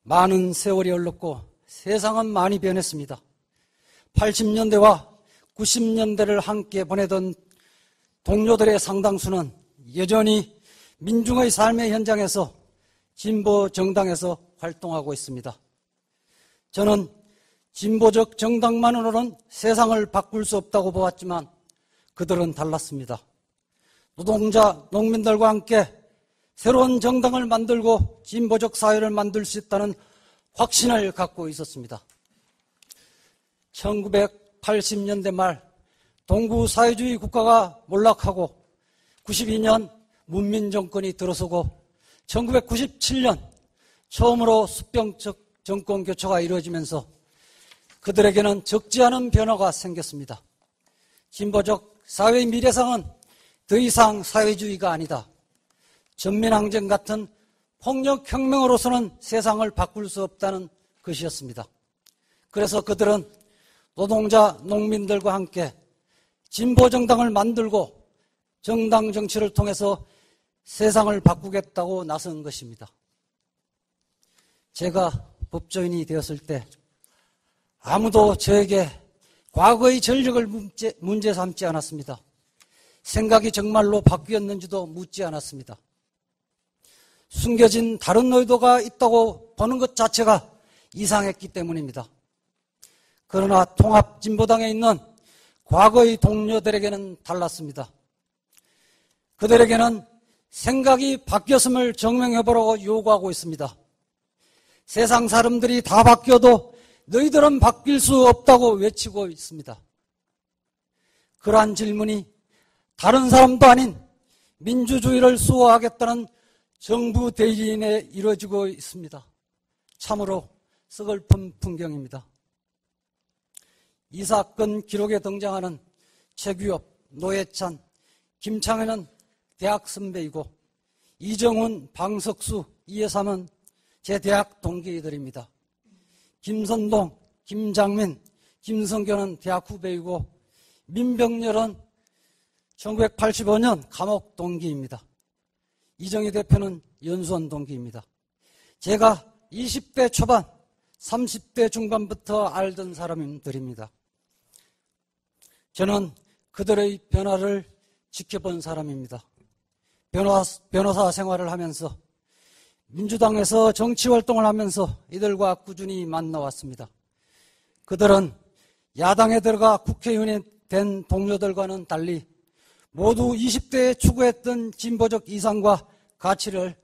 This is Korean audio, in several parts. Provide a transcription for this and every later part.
많은 세월이 흘렀고 세상은 많이 변했습니다. 80년대와 90년대를 함께 보내던 동료들의 상당수는 여전히 민중의 삶의 현장에서 진보 정당에서 활동하고 있습니다. 저는 진보적 정당만으로는 세상을 바꿀 수 없다고 보았지만 그들은 달랐습니다. 노동자, 농민들과 함께 새로운 정당을 만들고 진보적 사회를 만들 수 있다는 확신을 갖고 있었습니다. 1980년대 말 동구 사회주의 국가가 몰락하고 92년 문민정권이 들어서고 1997년 처음으로 수평적 정권 교체가 이루어지면서 그들에게는 적지 않은 변화가 생겼습니다. 진보적 사회의 미래상은 더 이상 사회주의가 아니다. 전민항쟁 같은 폭력혁명으로서는 세상을 바꿀 수 없다는 것이었습니다. 그래서 그들은 노동자, 농민들과 함께 진보정당을 만들고 정당 정치를 통해서 세상을 바꾸겠다고 나선 것입니다. 제가 법조인이 되었을 때 아무도 저에게 과거의 전력을 문제 삼지 않았습니다. 생각이 정말로 바뀌었는지도 묻지 않았습니다. 숨겨진 다른 의도가 있다고 보는 것 자체가 이상했기 때문입니다. 그러나 통합진보당에 있는 과거의 동료들에게는 달랐습니다. 그들에게는 생각이 바뀌었음을 증명해보라고 요구하고 있습니다. 세상 사람들이 다 바뀌어도 너희들은 바뀔 수 없다고 외치고 있습니다. 그러한 질문이 다른 사람도 아닌 민주주의를 수호하겠다는 정부 대리인에 이루어지고 있습니다. 참으로 서글픈 풍경입니다. 이 사건 기록에 등장하는 최규엽, 노회찬, 김창회는 대학 선배이고 이정훈, 방석수, 이해삼은 제 대학 동기들입니다. 김선동, 김장민, 김성교는 대학 후배이고 민병렬은 1985년 감옥 동기입니다. 이정희 대표는 연수원 동기입니다. 제가 20대 초반, 30대 중반부터 알던 사람들입니다. 저는 그들의 변화를 지켜본 사람입니다. 변호사 생활을 하면서 민주당에서 정치활동을 하면서 이들과 꾸준히 만나왔습니다. 그들은 야당에 들어가 국회의원이 된 동료들과는 달리 모두 20대에 추구했던 진보적 이상과 가치를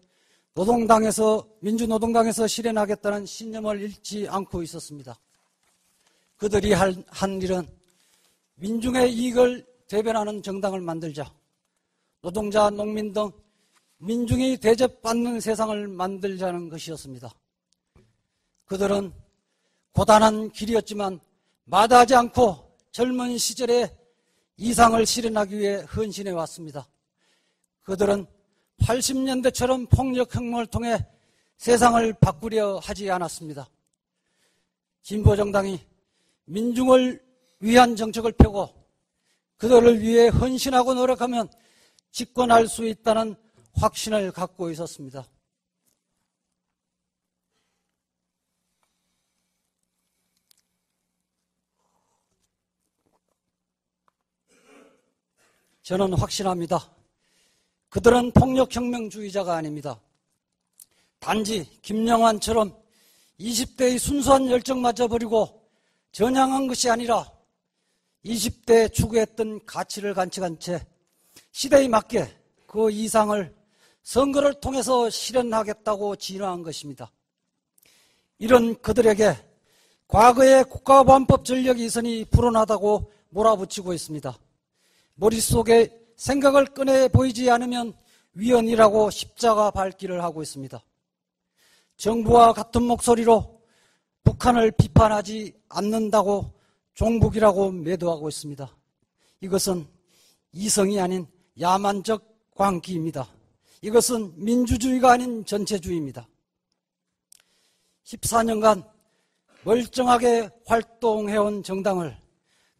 민주노동당에서 실현하겠다는 신념을 잃지 않고 있었습니다. 그들이 한 일은 민중의 이익을 대변하는 정당을 만들자, 노동자, 농민 등 민중이 대접받는 세상을 만들자는 것이었습니다. 그들은 고단한 길이었지만 마다하지 않고 젊은 시절에 이상을 실현하기 위해 헌신해 왔습니다. 그들은 80년대처럼 폭력혁명을 통해 세상을 바꾸려 하지 않았습니다. 진보정당이 민중을 위한 정책을 펴고 그들을 위해 헌신하고 노력하면 집권할 수 있다는 확신을 갖고 있었습니다. 저는 확신합니다. 그들은 폭력혁명주의자가 아닙니다. 단지 김영환처럼 20대의 순수한 열정마저 버리고 전향한 것이 아니라 20대에 추구했던 가치를 간직한 채 시대에 맞게 그 이상을 선거를 통해서 실현하겠다고 진화한 것입니다. 이런 그들에게 과거의 국가보안법 전력 이선이 불온하다고 몰아붙이고 있습니다. 머릿속에 생각을 꺼내 보이지 않으면 위헌이라고 십자가 밟기를 하고 있습니다. 정부와 같은 목소리로 북한을 비판하지 않는다고 종북이라고 매도하고 있습니다. 이것은 이성이 아닌 야만적 광기입니다. 이것은 민주주의가 아닌 전체주의입니다. 14년간 멀쩡하게 활동해온 정당을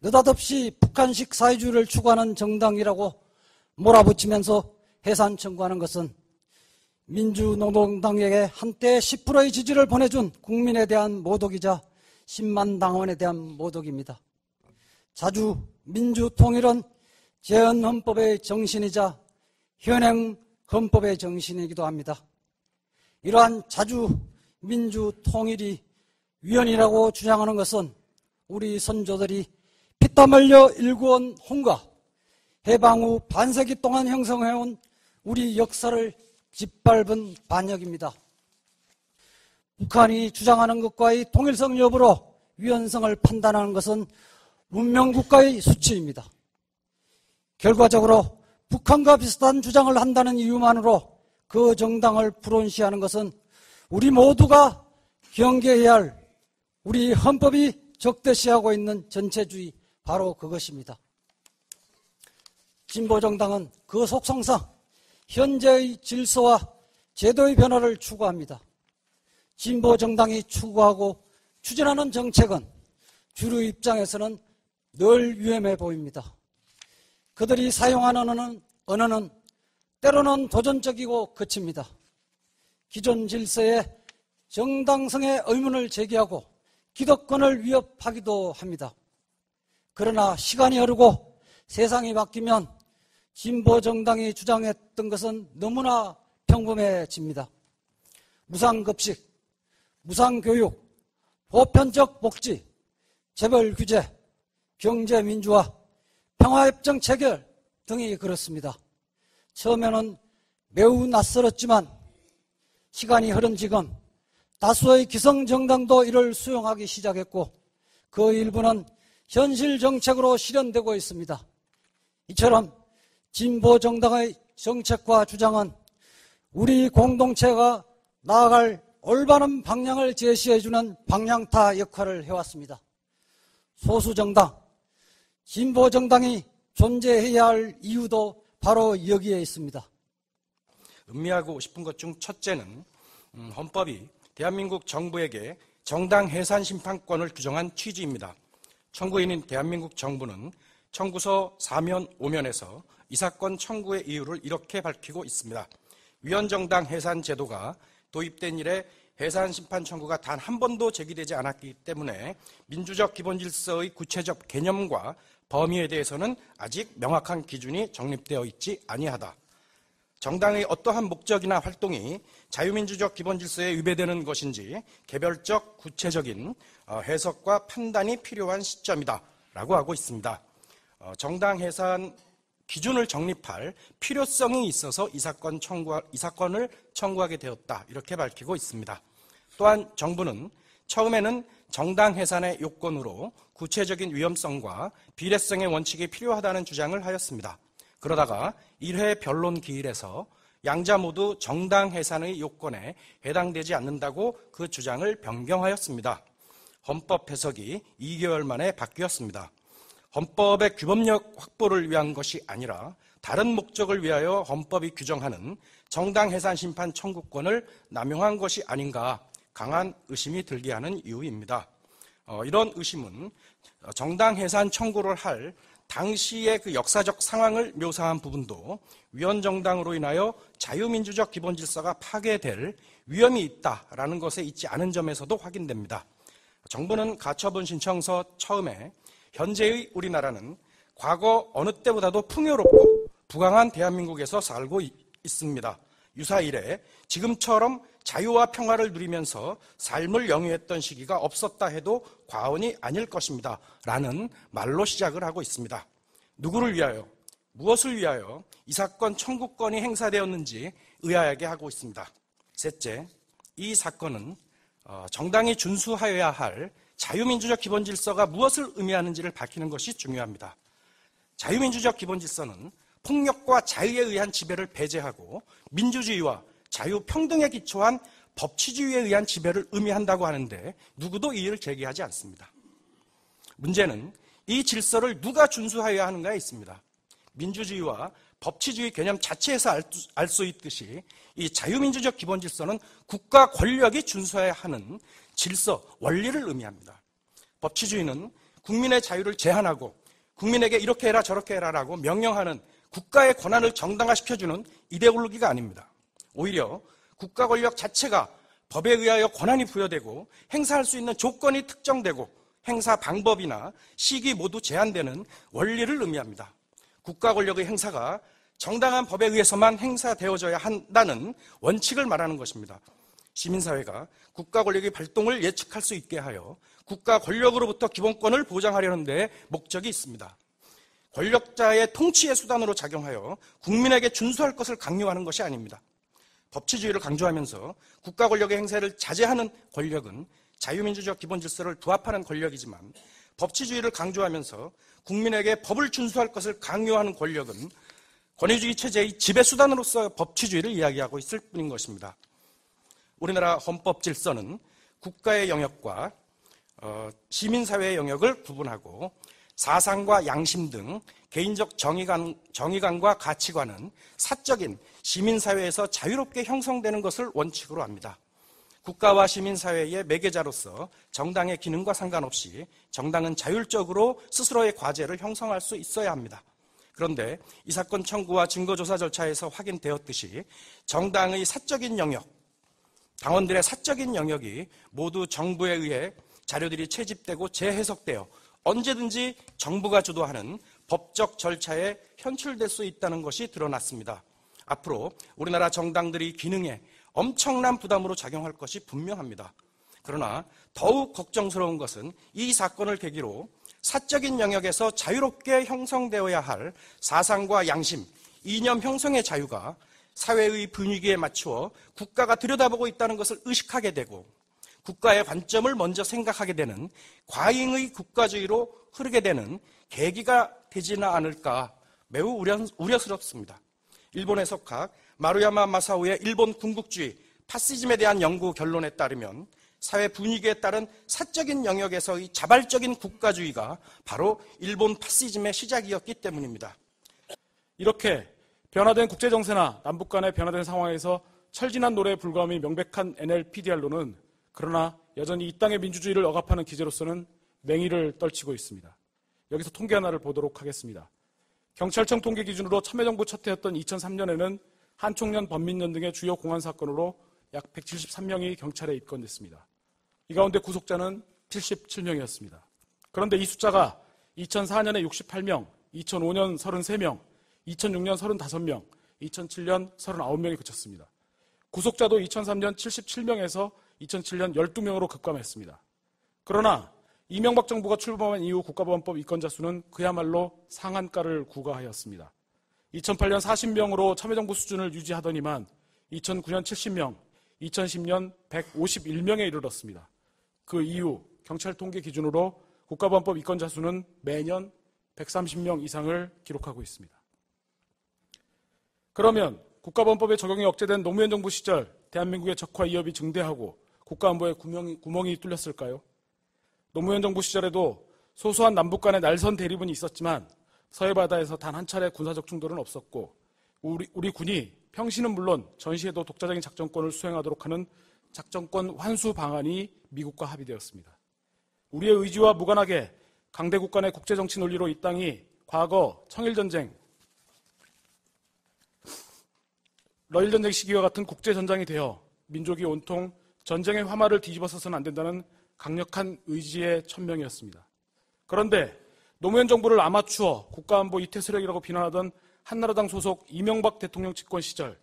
느닷없이 북한식 사회주의를 추구하는 정당이라고 몰아붙이면서 해산 청구하는 것은 민주노동당에게 한때 10%의 지지를 보내준 국민에 대한 모독이자 10만 당원에 대한 모독입니다. 자주 민주통일은 재헌헌법의 정신이자 현행 헌법의 정신이기도 합니다. 이러한 자주 민주통일이 위헌이라고 주장하는 것은 우리 선조들이 피땀 흘려 일구온 홍과 해방 후 반세기 동안 형성해온 우리 역사를 짓밟은 반역입니다. 북한이 주장하는 것과의 통일성 여부로 위헌성을 판단하는 것은 문명국가의 수치입니다. 결과적으로 북한과 비슷한 주장을 한다는 이유만으로 그 정당을 불온시하는 것은 우리 모두가 경계해야 할 우리 헌법이 적대시하고 있는 전체주의, 바로 그것입니다. 진보정당은 그 속성상 현재의 질서와 제도의 변화를 추구합니다. 진보정당이 추구하고 추진하는 정책은 주류 입장에서는 늘 위험해 보입니다. 그들이 사용하는 언어는 때로는 도전적이고 거칩니다. 기존 질서에 정당성의 의문을 제기하고 기득권을 위협하기도 합니다. 그러나 시간이 흐르고 세상이 바뀌면 진보정당이 주장했던 것은 너무나 평범해집니다. 무상급식, 무상교육, 보편적 복지, 재벌규제, 경제민주화, 평화협정 체결 등이 그렇습니다. 처음에는 매우 낯설었지만 시간이 흐른 지금 다수의 기성정당도 이를 수용하기 시작했고 그 일부는 현실 정책으로 실현되고 있습니다. 이처럼 진보정당의 정책과 주장은 우리 공동체가 나아갈 올바른 방향을 제시해주는 방향타 역할을 해왔습니다. 소수정당, 진보정당이 존재해야 할 이유도 바로 여기에 있습니다. 음미하고 싶은 것 중 첫째는 헌법이 대한민국 정부에게 정당 해산 심판권을 규정한 취지입니다. 청구인인 대한민국 정부는 청구서 4면 5면에서 이 사건 청구의 이유를 이렇게 밝히고 있습니다. 위헌정당 해산 제도가 도입된 이래 해산 심판 청구가 단 한 번도 제기되지 않았기 때문에 민주적 기본 질서의 구체적 개념과 범위에 대해서는 아직 명확한 기준이 정립되어 있지 아니하다. 정당의 어떠한 목적이나 활동이 자유민주적 기본 질서에 위배되는 것인지 개별적 구체적인 해석과 판단이 필요한 시점이다 라고 하고 있습니다. 정당 해산 기준을 정립할 필요성이 있어서 이 사건을 청구하게 되었다 이렇게 밝히고 있습니다. 또한 정부는 처음에는 정당 해산의 요건으로 구체적인 위험성과 비례성의 원칙이 필요하다는 주장을 하였습니다. 그러다가 1회 변론 기일에서 양자 모두 정당 해산의 요건에 해당되지 않는다고 그 주장을 변경하였습니다. 헌법 해석이 2개월 만에 바뀌었습니다. 헌법의 규범력 확보를 위한 것이 아니라 다른 목적을 위하여 헌법이 규정하는 정당 해산 심판 청구권을 남용한 것이 아닌가 강한 의심이 들게 하는 이유입니다. 이런 의심은 정당 해산 청구를 할 당시의 그 역사적 상황을 묘사한 부분도 위헌정당으로 인하여 자유민주적 기본 질서가 파괴될 위험이 있다라는 것에 있지 않은 점에서도 확인됩니다. 정부는 가처분 신청서 처음에 현재의 우리나라는 과거 어느 때보다도 풍요롭고 부강한 대한민국에서 살고 있습니다. 유사 이래 지금처럼 자유와 평화를 누리면서 삶을 영위했던 시기가 없었다 해도 과언이 아닐 것입니다. 라는 말로 시작을 하고 있습니다. 누구를 위하여, 무엇을 위하여 이 사건 청구권이 행사되었는지 의아하게 하고 있습니다. 셋째, 이 사건은 정당이 준수하여야 할 자유민주적 기본 질서가 무엇을 의미하는지를 밝히는 것이 중요합니다. 자유민주적 기본 질서는 폭력과 자유에 의한 지배를 배제하고 민주주의와 자유평등에 기초한 법치주의에 의한 지배를 의미한다고 하는데 누구도 이의를 제기하지 않습니다. 문제는 이 질서를 누가 준수하여야 하는가에 있습니다. 민주주의와 법치주의 개념 자체에서 알 수 있듯이 이 자유민주적 기본 질서는 국가 권력이 준수해야 하는 질서, 원리를 의미합니다. 법치주의는 국민의 자유를 제한하고 국민에게 이렇게 해라 저렇게 해라라고 명령하는 국가의 권한을 정당화시켜주는 이데올로기가 아닙니다. 오히려 국가 권력 자체가 법에 의하여 권한이 부여되고 행사할 수 있는 조건이 특정되고 행사 방법이나 시기 모두 제한되는 원리를 의미합니다. 국가 권력의 행사가 정당한 법에 의해서만 행사되어져야 한다는 원칙을 말하는 것입니다. 시민사회가 국가 권력의 발동을 예측할 수 있게 하여 국가 권력으로부터 기본권을 보장하려는 데 목적이 있습니다. 권력자의 통치의 수단으로 작용하여 국민에게 준수할 것을 강요하는 것이 아닙니다. 법치주의를 강조하면서 국가 권력의 행사를 자제하는 권력은 자유민주적 기본 질서를 부합하는 권력이지만, 법치주의를 강조하면서 국민에게 법을 준수할 것을 강요하는 권력은 권위주의 체제의 지배 수단으로서 법치주의를 이야기하고 있을 뿐인 것입니다. 우리나라 헌법 질서는 국가의 영역과 시민사회의 영역을 구분하고 사상과 양심 등 개인적 정의감과 가치관은 사적인 시민사회에서 자유롭게 형성되는 것을 원칙으로 합니다. 국가와 시민사회의 매개자로서 정당의 기능과 상관없이 정당은 자율적으로 스스로의 과제를 형성할 수 있어야 합니다. 그런데 이 사건 청구와 증거조사 절차에서 확인되었듯이 정당의 사적인 영역, 당원들의 사적인 영역이 모두 정부에 의해 자료들이 채집되고 재해석되어 언제든지 정부가 주도하는 법적 절차에 현출될 수 있다는 것이 드러났습니다. 앞으로 우리나라 정당들이 기능에 엄청난 부담으로 작용할 것이 분명합니다. 그러나 더욱 걱정스러운 것은 이 사건을 계기로 사적인 영역에서 자유롭게 형성되어야 할 사상과 양심, 이념 형성의 자유가 사회의 분위기에 맞추어 국가가 들여다보고 있다는 것을 의식하게 되고 국가의 관점을 먼저 생각하게 되는 과잉의 국가주의로 흐르게 되는 계기가 되지는 않을까 매우 우려스럽습니다. 일본의 석학 마루야마 마사오의 일본 군국주의, 파시즘에 대한 연구 결론에 따르면 사회 분위기에 따른 사적인 영역에서의 자발적인 국가주의가 바로 일본 파시즘의 시작이었기 때문입니다. 이렇게 변화된 국제정세나 남북 간의 변화된 상황에서 철진한 노래에 불과함이 명백한 NLPDR로는 그러나 여전히 이 땅의 민주주의를 억압하는 기제로서는 맹위를 떨치고 있습니다. 여기서 통계 하나를 보도록 하겠습니다. 경찰청 통계 기준으로 참여정부 첫 해였던 2003년에는 한총련, 범민련 등의 주요 공안 사건으로 약 173명이 경찰에 입건됐습니다. 이 가운데 구속자는 77명이었습니다. 그런데 이 숫자가 2004년에 68명, 2005년 33명, 2006년 35명, 2007년 39명이 그쳤습니다. 구속자도 2003년 77명에서 2007년 12명으로 급감했습니다. 그러나 이명박 정부가 출범한 이후 국가보안법 입건자 수는 그야말로 상한가를 구가하였습니다. 2008년 40명으로 참여정부 수준을 유지하더니만 2009년 70명, 2010년 151명에 이르렀습니다. 그 이후 경찰 통계 기준으로 국가보안법 입건자 수는 매년 130명 이상을 기록하고 있습니다. 그러면 국가보안법의 적용이 억제된 노무현 정부 시절 대한민국의 적화 위협이 증대하고 국가안보에 구멍이 뚫렸을까요? 노무현 정부 시절에도 소소한 남북 간의 날선 대립은 있었지만 서해 바다에서 단 한 차례 군사적 충돌은 없었고 우리 군이 평시는 물론 전시에도 독자적인 작전권을 수행하도록 하는 작전권 환수 방안이 미국과 합의되었습니다. 우리의 의지와 무관하게 강대국 간의 국제정치 논리로 이 땅이 과거 청일전쟁, 러일전쟁 시기와 같은 국제전장이 되어 민족이 온통 전쟁의 화마를 뒤집어서는 안 된다는 강력한 의지의 천명이었습니다. 그런데 노무현 정부를 아마추어 국가안보 이태세력이라고 비난하던 한나라당 소속 이명박 대통령 집권 시절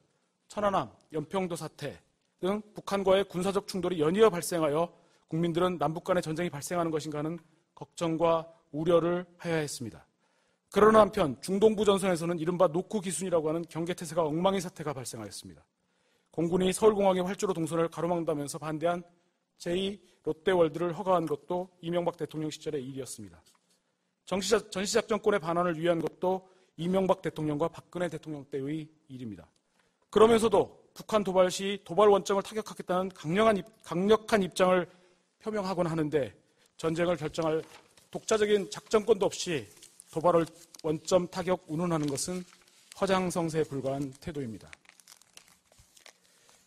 천안함, 연평도 사태 등 북한과의 군사적 충돌이 연이어 발생하여 국민들은 남북 간의 전쟁이 발생하는 것인가 하는 걱정과 우려를 하여야 했습니다. 그러나 한편 중동부 전선에서는 이른바 노크 기순이라고 하는 경계태세가 엉망인 사태가 발생하였습니다. 공군이 서울공항의 활주로 동선을 가로막는다면서 반대한 제2 롯데월드를 허가한 것도 이명박 대통령 시절의 일이었습니다. 전시작전권의 반환을 위한 것도 이명박 대통령과 박근혜 대통령 때의 일입니다. 그러면서도 북한 도발 시 도발 원점을 타격하겠다는 강력한 입장을 표명하곤 하는데 전쟁을 결정할 독자적인 작전권도 없이 도발 원점 타격 운운하는 것은 허장성세에 불과한 태도입니다.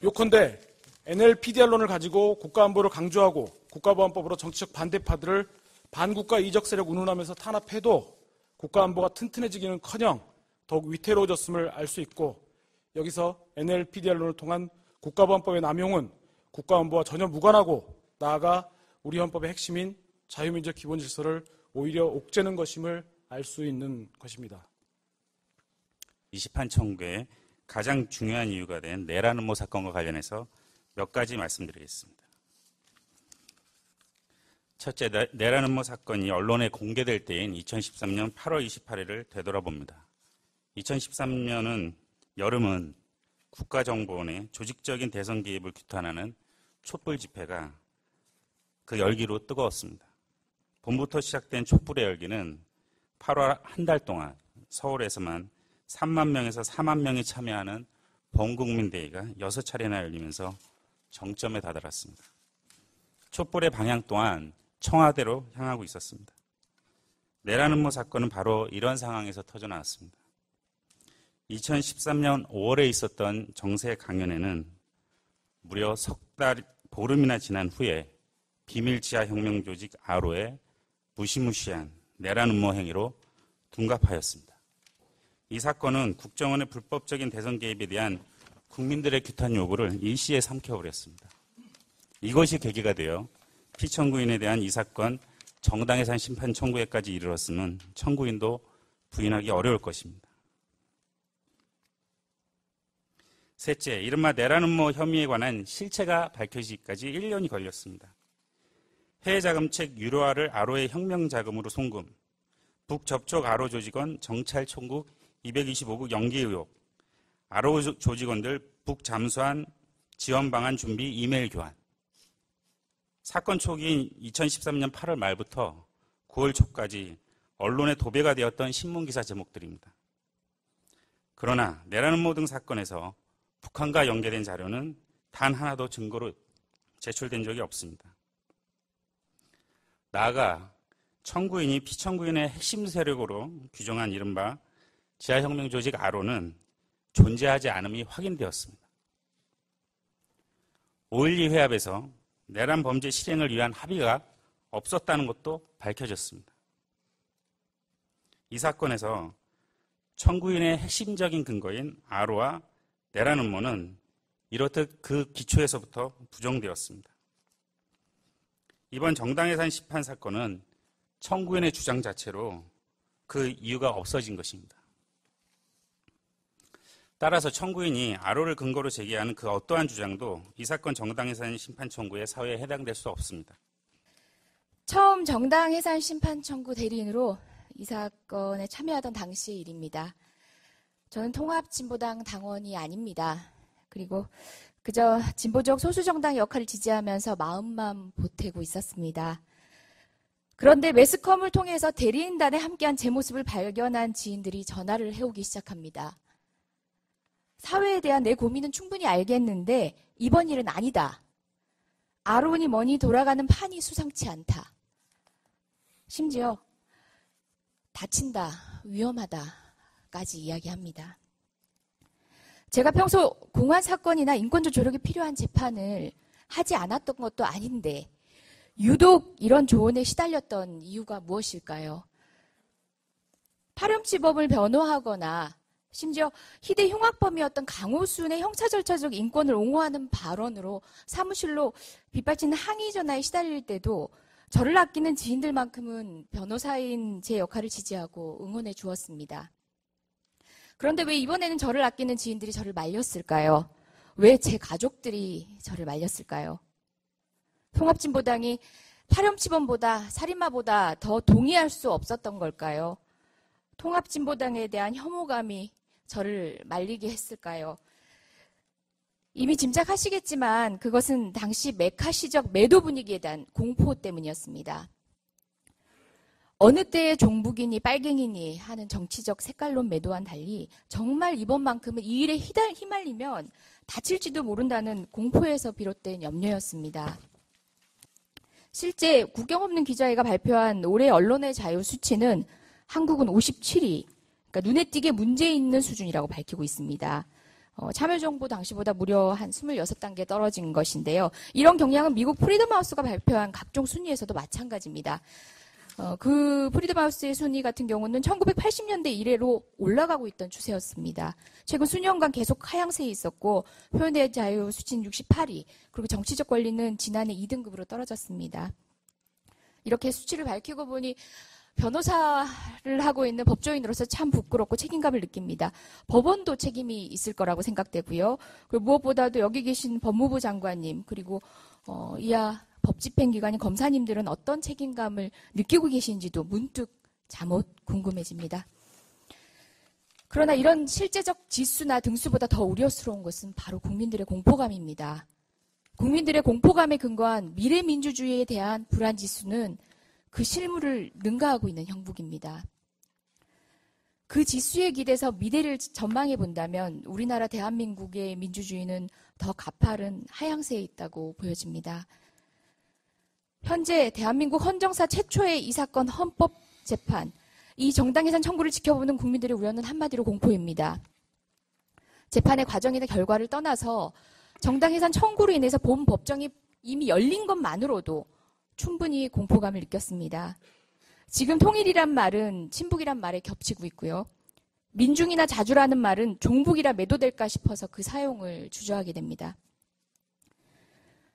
요컨대 NLPDR론을 가지고 국가안보를 강조하고 국가보안법으로 정치적 반대파들을 반국가 이적 세력 운운하면서 탄압해도 국가안보가 튼튼해지기는커녕 더욱 위태로워졌음을 알 수 있고 여기서 NLPDR론을 통한 국가보안법의 남용은 국가안보와 전혀 무관하고 나아가 우리 헌법의 핵심인 자유민주적 기본질서를 오히려 옥죄는 것임을 알 수 있는 것입니다. 20판 청구의 가장 중요한 이유가 된 내란 음모 사건과 관련해서 몇 가지 말씀드리겠습니다. 첫째, 내란 음모 사건이 언론에 공개될 때인 2013년 8월 28일을 되돌아봅니다. 2013년은 여름은 국가정보원의 조직적인 대선 개입을 규탄하는 촛불 집회가 그 열기로 뜨거웠습니다. 봄부터 시작된 촛불의 열기는 8월 한 달 동안 서울에서만 3만 명에서 4만 명이 참여하는 범국민대회가 6차례나 열리면서 정점에 다다랐습니다. 촛불의 방향 또한 청와대로 향하고 있었습니다. 내란 음모 사건은 바로 이런 상황에서 터져나왔습니다. 2013년 5월에 있었던 정세 강연회는 무려 석 달 보름이나 지난 후에 비밀 지하 혁명 조직 아로의 무시무시한 내란 음모 행위로 둔갑하였습니다. 이 사건은 국정원의 불법적인 대선 개입에 대한 국민들의 규탄 요구를 일시에 삼켜버렸습니다. 이것이 계기가 되어 피청구인에 대한 이 사건 정당해산 심판 청구에까지 이르렀으면 청구인도 부인하기 어려울 것입니다. 셋째, 이른바 내란 음모 혐의에 관한 실체가 밝혀지기까지 1년이 걸렸습니다. 해외자금책 유료화를 아로의 혁명자금으로 송금, 북접촉 아로 조직원 정찰 총국 225국 연기 의혹, 아로 조직원들 북잠수한 지원 방안 준비 이메일 교환. 사건 초기인 2013년 8월 말부터 9월 초까지 언론에 도배가 되었던 신문기사 제목들입니다. 그러나 내란 음모 등 사건에서 북한과 연계된 자료는 단 하나도 증거로 제출된 적이 없습니다. 나아가 청구인이 피청구인의 핵심 세력으로 규정한 이른바 지하혁명 조직 아로는 존재하지 않음이 확인되었습니다. 5.12 회합에서 내란 범죄 실행을 위한 합의가 없었다는 것도 밝혀졌습니다. 이 사건에서 청구인의 핵심적인 근거인 아로와 내란 음모는 이렇듯 그 기초에서부터 부정되었습니다. 이번 정당해산 심판 사건은 청구인의 주장 자체로 그 이유가 없어진 것입니다. 따라서 청구인이 아로를 근거로 제기하는 그 어떠한 주장도 이 사건 정당해산 심판 청구의 사유에 해당될 수 없습니다. 처음 정당해산 심판 청구 대리인으로 이 사건에 참여하던 당시의 일입니다. 저는 통합진보당 당원이 아닙니다. 그리고 그저 진보적 소수정당의 역할을 지지하면서 마음만 보태고 있었습니다. 그런데 매스컴을 통해서 대리인단에 함께한 제 모습을 발견한 지인들이 전화를 해오기 시작합니다. 사회에 대한 내 고민은 충분히 알겠는데 이번 일은 아니다. 아로니 뭐니 돌아가는 판이 수상치 않다. 심지어 다친다, 위험하다까지 이야기합니다. 제가 평소 공안 사건이나 인권적 조력이 필요한 재판을 하지 않았던 것도 아닌데 유독 이런 조언에 시달렸던 이유가 무엇일까요? 파렴치범을 변호하거나 심지어 희대 흉악범이었던 강호순의 형사절차적 인권을 옹호하는 발언으로 사무실로 빗발치는 항의 전화에 시달릴 때도 저를 아끼는 지인들만큼은 변호사인 제 역할을 지지하고 응원해 주었습니다. 그런데 왜 이번에는 저를 아끼는 지인들이 저를 말렸을까요? 왜 제 가족들이 저를 말렸을까요? 통합진보당이 파렴치범보다 살인마보다 더 동의할 수 없었던 걸까요? 통합진보당에 대한 혐오감이 저를 말리게 했을까요? 이미 짐작하시겠지만 그것은 당시 메카시적 매도 분위기에 대한 공포 때문이었습니다. 어느 때의 종북이니 빨갱이니 하는 정치적 색깔론 매도와는 달리 정말 이번만큼은 이 일에 휘말리면 다칠지도 모른다는 공포에서 비롯된 염려였습니다. 실제 국경 없는 기자회가 발표한 올해 언론의 자유 수치는 한국은 57위, 그러니까 눈에 띄게 문제 있는 수준이라고 밝히고 있습니다. 참여정부 당시보다 무려 한 26단계 떨어진 것인데요. 이런 경향은 미국 프리덤하우스가 발표한 각종 순위에서도 마찬가지입니다. 그 프리드마우스의 순위 같은 경우는 1980년대 이래로 올라가고 있던 추세였습니다. 최근 수년간 계속 하향세에 있었고 표현의 자유 수치는 68위, 그리고 정치적 권리는 지난해 2등급으로 떨어졌습니다. 이렇게 수치를 밝히고 보니 변호사를 하고 있는 법조인으로서 참 부끄럽고 책임감을 느낍니다. 법원도 책임이 있을 거라고 생각되고요. 그리고 무엇보다도 여기 계신 법무부 장관님, 그리고 이하 법집행기관인 검사님들은 어떤 책임감을 느끼고 계신지도 문득 잠옷 궁금해집니다. 그러나 이런 실제적 지수나 등수보다 더 우려스러운 것은 바로 국민들의 공포감입니다. 국민들의 공포감에 근거한 미래민주주의에 대한 불안지수는 그 실물을 능가하고 있는 형국입니다. 그 지수에 기대서 미래를 전망해 본다면 우리나라 대한민국의 민주주의는 더 가파른 하향세에 있다고 보여집니다. 현재 대한민국 헌정사 최초의 이 사건 헌법재판, 이 정당해산 청구를 지켜보는 국민들의 우려는 한마디로 공포입니다. 재판의 과정이나 결과를 떠나서 정당해산 청구로 인해서 본 법정이 이미 열린 것만으로도 충분히 공포감을 느꼈습니다. 지금 통일이란 말은 친북이란 말에 겹치고 있고요. 민중이나 자주라는 말은 종북이라 매도될까 싶어서 그 사용을 주저하게 됩니다.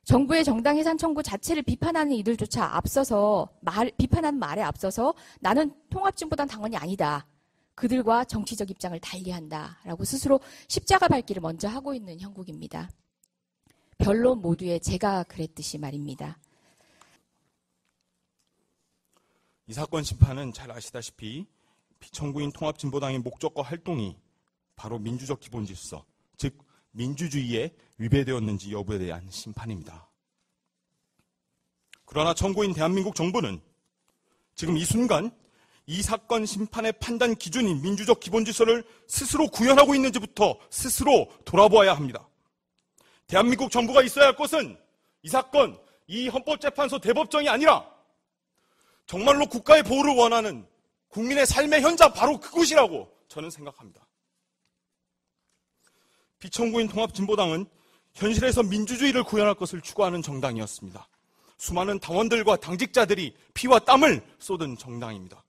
정부의 정당해산 청구 자체를 비판하는 이들조차 앞서서 비판하는 말에 앞서서 나는 통합진보당 당원이 아니다. 그들과 정치적 입장을 달리한다라고 스스로 십자가 밟기를 먼저 하고 있는 형국입니다. 변론 모두에 제가 그랬듯이 말입니다. 이 사건 심판은 잘 아시다시피 비청구인 통합진보당의 목적과 활동이 바로 민주적 기본질서, 즉 민주주의에 위배되었는지 여부에 대한 심판입니다. 그러나 청구인 대한민국 정부는 지금 이 순간 이 사건 심판의 판단 기준인 민주적 기본질서를 스스로 구현하고 있는지부터 스스로 돌아보아야 합니다. 대한민국 정부가 있어야 할 것은 이 사건, 이 헌법재판소 대법정이 아니라 정말로 국가의 보호를 원하는 국민의 삶의 현장 바로 그곳이라고 저는 생각합니다. 비청구인 통합진보당은 현실에서 민주주의를 구현할 것을 추구하는 정당이었습니다. 수많은 당원들과 당직자들이 피와 땀을 쏟은 정당입니다.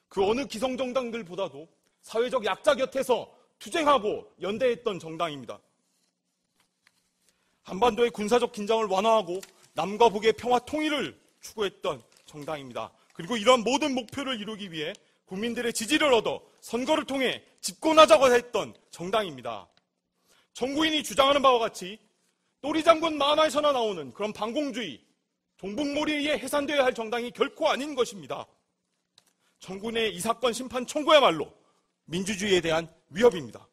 그 어느 기성정당들보다도 사회적 약자 곁에서 투쟁하고 연대했던 정당입니다. 한반도의 군사적 긴장을 완화하고 남과 북의 평화 통일을 추구했던 정당입니다. 그리고 이러한 모든 목표를 이루기 위해 국민들의 지지를 얻어 선거를 통해 집권하자고 했던 정당입니다. 정구인이 주장하는 바와 같이 또리장군 만화에서나 나오는 그런 반공주의, 종북몰이에 의해 해산되어야 할 정당이 결코 아닌 것입니다. 정구인의 이 사건 심판 청구야말로 민주주의에 대한 위협입니다.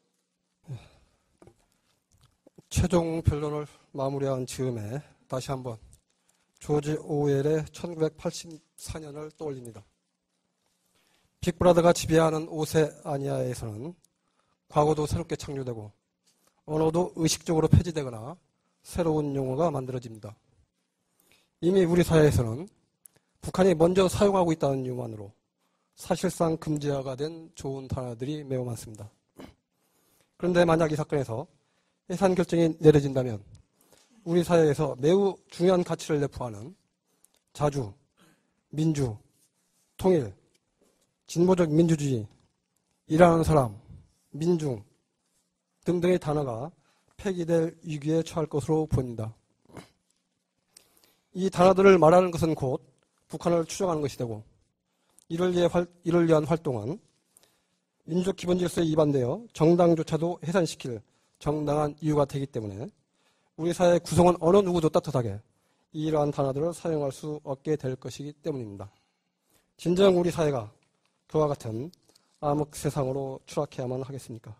최종 변론을 마무리한 즈음에 다시 한번 조지 오웰의 1984년을 떠올립니다. 빅브라더가 지배하는 오세아니아에서는 과거도 새롭게 창조되고 언어도 의식적으로 폐지되거나 새로운 용어가 만들어집니다. 이미 우리 사회에서는 북한이 먼저 사용하고 있다는 이유만으로 사실상 금지화가 된 좋은 단어들이 매우 많습니다. 그런데 만약 이 사건에서 해산 결정이 내려진다면 우리 사회에서 매우 중요한 가치를 내포하는 자주, 민주, 통일, 진보적 민주주의, 일하는 사람, 민중 등등의 단어가 폐기될 위기에 처할 것으로 보입니다. 이 단어들을 말하는 것은 곧 북한을 추종하는 것이 되고 이를 위한 활동은 민주적 기본질서에 위반되어 정당조차도 해산시킬 정당한 이유가 되기 때문에 우리 사회 구성원 어느 누구도 떳떳하게 이러한 단어들을 사용할 수 없게 될 것이기 때문입니다. 진정 우리 사회가 그와 같은 암흑 세상으로 추락해야만 하겠습니까?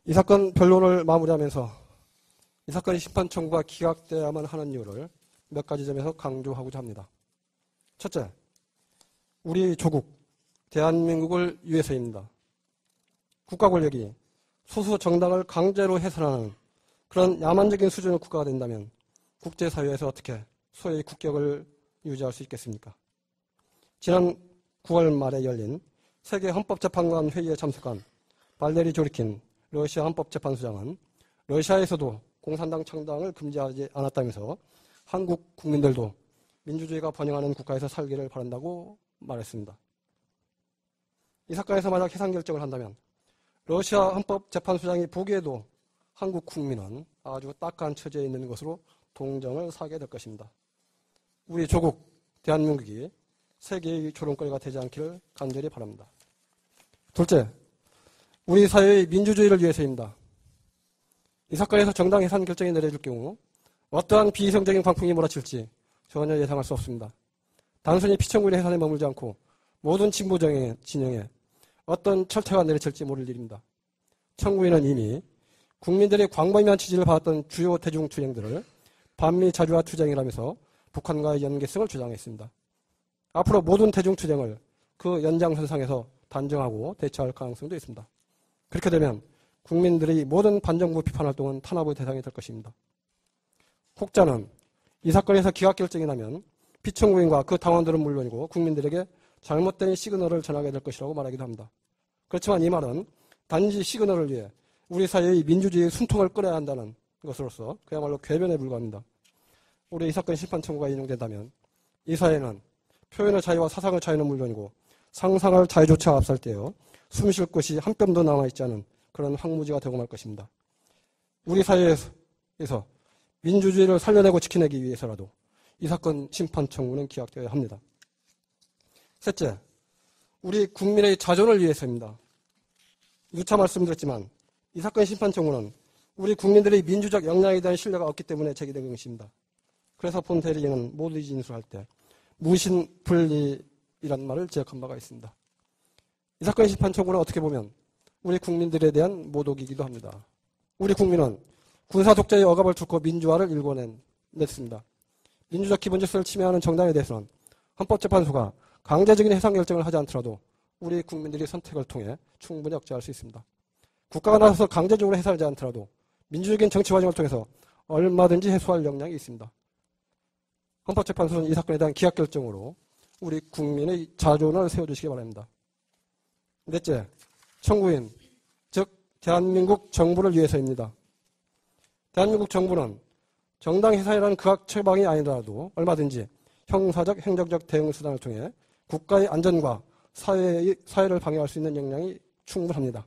이 사건 변론을 마무리하면서 이 사건의 심판 청구가 기각되어야만 하는 이유를 몇 가지 점에서 강조하고자 합니다. 첫째, 우리 조국, 대한민국을 위해서입니다. 국가 권력이 소수 정당을 강제로 해산하는 그런 야만적인 수준의 국가가 된다면 국제사회에서 어떻게 소의 국격을 유지할 수 있겠습니까? 지난 9월 말에 열린 세계 헌법재판관 회의에 참석한 발레리 조리킨 러시아 헌법재판소장은 러시아에서도 공산당 창당을 금지하지 않았다면서 한국 국민들도 민주주의가 번영하는 국가에서 살기를 바란다고 말했습니다. 이 사건에서 만약 해산 결정을 한다면 러시아 헌법재판소장이 보기에도 한국 국민은 아주 딱한 처지에 있는 것으로 동정을 사게 될 것입니다. 우리 조국 대한민국이 세계의 조롱거리가 되지 않기를 간절히 바랍니다. 둘째, 우리 사회의 민주주의를 위해서입니다. 이 사건에서 정당 해산 결정이 내려질 경우 어떠한 비이성적인 광풍이 몰아칠지 전혀 예상할 수 없습니다. 단순히 피청구인의 해산에 머물지 않고 모든 진보 진영에 어떤 철퇴가 내려칠지 모를 일입니다. 청구인은 이미 국민들의 광범위한 지지를 받았던 주요 대중 투쟁들을 반미 자주화 투쟁이라면서 북한과의 연계성을 주장했습니다. 앞으로 모든 대중 투쟁을 그 연장선상에서 단정하고 대처할 가능성도 있습니다. 그렇게 되면 국민들의 모든 반정부 비판 활동은 탄압의 대상이 될 것입니다. 혹자는 이 사건에서 기각 결정이 나면 피청구인과 그 당원들은 물론이고 국민들에게 잘못된 시그널을 전하게 될 것이라고 말하기도 합니다. 그렇지만 이 말은 단지 시그널을 위해 우리 사회의 민주주의의 숨통을 끊어야 한다는 것으로서 그야말로 궤변에 불과합니다. 올해 이 사건 심판 청구가 인용된다면 이 사회는 표현의 자유와 사상의 자유는 물론이고 상상할 자유조차 앞설 때요 숨 쉴 곳이 한 뼘도 남아있지 않은 그런 황무지가 되고 말 것입니다. 우리 사회에서 민주주의를 살려내고 지켜내기 위해서라도 이 사건 심판 청구는 기각되어야 합니다. 셋째, 우리 국민의 자존을 위해서입니다. 누차 말씀드렸지만 이 사건 심판 청구는 우리 국민들의 민주적 역량에 대한 신뢰가 없기 때문에 제기된 것입니다. 그래서 본 대리인은 모두 진술할 때 무신불리이란 말을 지적한 바가 있습니다. 이 사건 심판 청구는 어떻게 보면 우리 국민들에 대한 모독이기도 합니다. 우리 국민은 군사 독재의 억압을 뚫고 민주화를 일궈냈습니다. 민주적 기본 질서를 침해하는 정당에 대해서는 헌법재판소가 강제적인 해산 결정을 하지 않더라도 우리 국민들이 선택을 통해 충분히 억제할 수 있습니다. 국가가 나서서 강제적으로 해산하지 않더라도 민주적인 정치 과정을 통해서 얼마든지 해소할 역량이 있습니다. 헌법재판소는 이 사건에 대한 기각 결정으로 우리 국민의 자존을 세워주시기 바랍니다. 넷째, 청구인, 즉 대한민국 정부를 위해서입니다. 대한민국 정부는 정당 해산이라는 극악 처방이 아니더라도 얼마든지 형사적, 행정적 대응 수단을 통해 국가의 안전과 사회를 방해할 수 있는 역량이 충분합니다.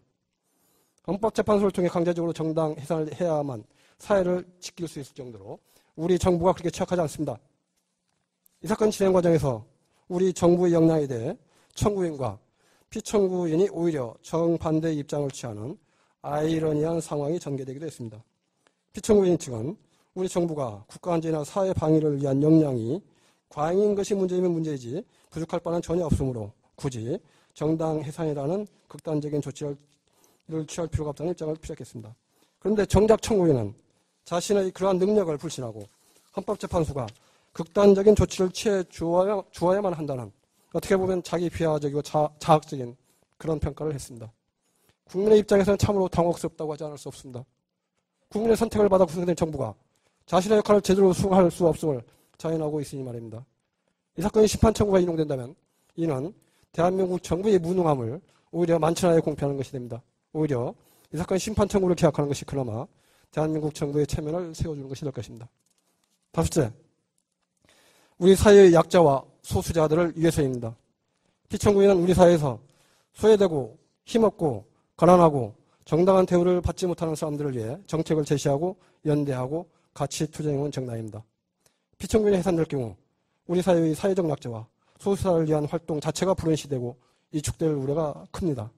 헌법재판소를 통해 강제적으로 정당 해산을 해야만 사회를 지킬 수 있을 정도로 우리 정부가 그렇게 취약하지 않습니다. 이 사건 진행 과정에서 우리 정부의 역량에 대해 청구인과 피청구인이 오히려 정반대의 입장을 취하는 아이러니한 상황이 전개되기도 했습니다. 피청구인 측은 우리 정부가 국가 안전이나 사회 방위를 위한 역량이 과잉인 것이 문제이면 문제이지 부족할 바는 전혀 없으므로 굳이 정당 해산이라는 극단적인 조치를 취할 필요가 없다는 입장을 피력했습니다. 그런데 정작 청구인은 자신의 그러한 능력을 불신하고 헌법재판소가 극단적인 조치를 취해 주어야만 한다는 어떻게 보면 자기 비하적이고 자학적인 그런 평가를 했습니다. 국민의 입장에서는 참으로 당혹스럽다고 하지 않을 수 없습니다. 국민의 선택을 받아 구성된 정부가 자신의 역할을 제대로 수행할 수 없음을 자인하고 있으니 말입니다. 이 사건의 심판 청구가 인용된다면 이는 대한민국 정부의 무능함을 오히려 만천하에 공표하는 것이 됩니다. 오히려 이 사건 심판 청구를 기각하는 것이 그나마 대한민국 정부의 체면을 세워주는 것이 될 것입니다. 다섯째, 우리 사회의 약자와 소수자들을 위해서입니다. 피청구인은 우리 사회에서 소외되고 힘없고 가난하고 정당한 대우를 받지 못하는 사람들을 위해 정책을 제시하고 연대하고 같이 투쟁해온 정당입니다. 피청구인이 해산될 경우 우리 사회의 사회적 약자와 소수자를 위한 활동 자체가 불안시되고 위축될 우려가 큽니다.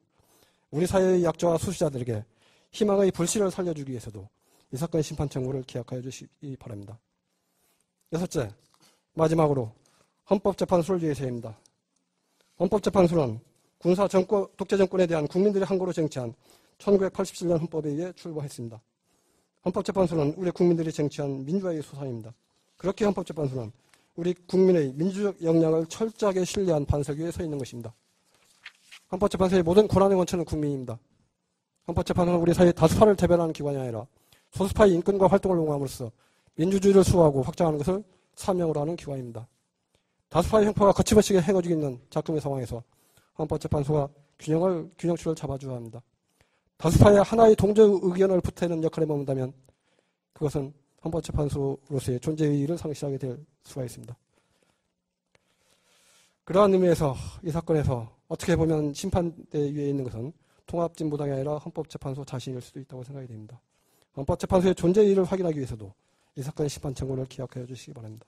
우리 사회의 약자와 소수자들에게 희망의 불씨를 살려주기 위해서도 이 사건 심판 청구를 기각하여 주시기 바랍니다. 여섯째, 마지막으로 헌법재판소를 위해서입니다. 헌법재판소는 군사 독재 정권에 대한 국민들의 항고로 쟁취한 1987년 헌법에 의해 출범했습니다. 헌법재판소는 우리 국민들이 쟁취한 민주화의 소상입니다. 그렇게 헌법재판소는 우리 국민의 민주적 역량을 철저하게 신뢰한 반석 위에 서 있는 것입니다. 헌법재판소의 모든 권한의 원천은 국민입니다. 헌법재판소는 우리 사회의 다수파를 대변하는 기관이 아니라 소수파의 인권과 활동을 옹호함으로써 민주주의를 수호하고 확장하는 것을 사명으로 하는 기관입니다. 다수파의 형파가 거침없이 행해지고 있는 작금의 상황에서 헌법재판소가 균형추를 잡아줘야 합니다. 다수파의 하나의 동조 의견을 보태는 역할에 머문다면 그것은 헌법재판소로서의 존재 의의를 상실하게 될 수가 있습니다. 그러한 의미에서 이 사건에서 어떻게 보면 심판대 위에 있는 것은 통합진보당이 아니라 헌법재판소 자신일 수도 있다고 생각이 됩니다. 헌법재판소의 존재 이유를 확인하기 위해서도 이 사건의 심판 청구를 기억해 주시기 바랍니다.